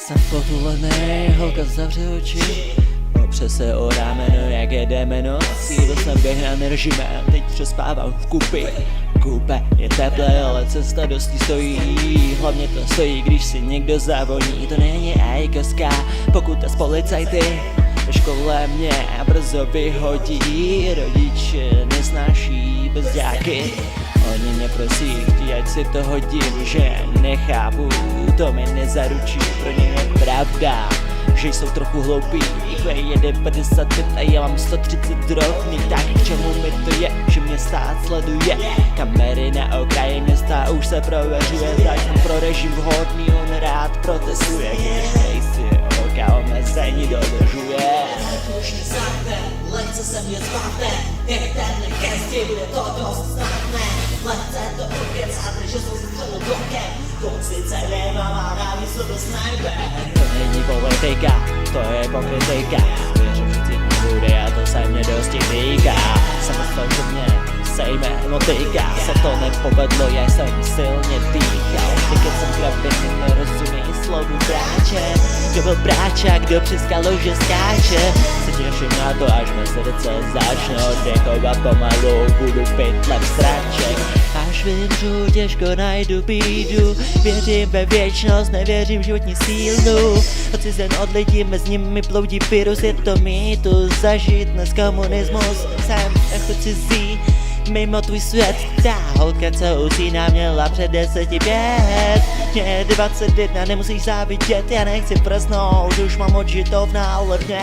Jsem potulený, holka zavře oči, opře se o rámeno, jak jedeme noc. Jídl jsem běhnán režimem, teď přespávám v kupi. Koupe je teplé, ale cesta dosti stojí. Hlavně to stojí, když si někdo zavoní. To není ajkoska, pokuta z policajty. Ve škole mě brzo vyhodí. Rodiče nesnáší bezďáky. Oni mě prosí, chtějí, ať si to hodím. Že nechápu, to mi nezaručí. Pro ně je pravda, že jsou trochu hloupí. IQ jede 55 a já mám 130 rovný. Tak k čemu mi to je, že mě stát sleduje? Kamery na okraji města už se prověřuje. Zákon pro režim vhodný, on rád protestuje. Když nejsi oka omezení dodržuje. Už mě znáte, lehce se mě zbavte. Nech ten gesti, bude to dost snadné. Lehce to ukecáte, že jsou střelu blokem. Konci nemám a dávý se do sniper. To není politika, to je pokrytika. Věřím, že cít nebude a to se mě dosti týká. Jsem myslel, že mě sejme motika. Se to nepovedlo, já jsem silně dýchal. Teď jsem krabiny, nerozumí slovu bráče. Kdo byl bráča, kdo přes kaluže skáče. Se těším na to, až mé srdce začne oddechovat pomalu. Budu pytlem sraček. Až vymřu, těžko najdu bídu. Věřím ve věčnost, nevěřím v životní sílu. Odcizen od lidí, mezi nimi bloudí virus. Je to mýtus, zažít dnes komunismus. Jsem jako cizí, mimo tvůj svět. Ta holka, co usíná, měla před 10 Mě 21, nemusíš závidět. Já nechci prsnout, už mám odžitou v nálepně.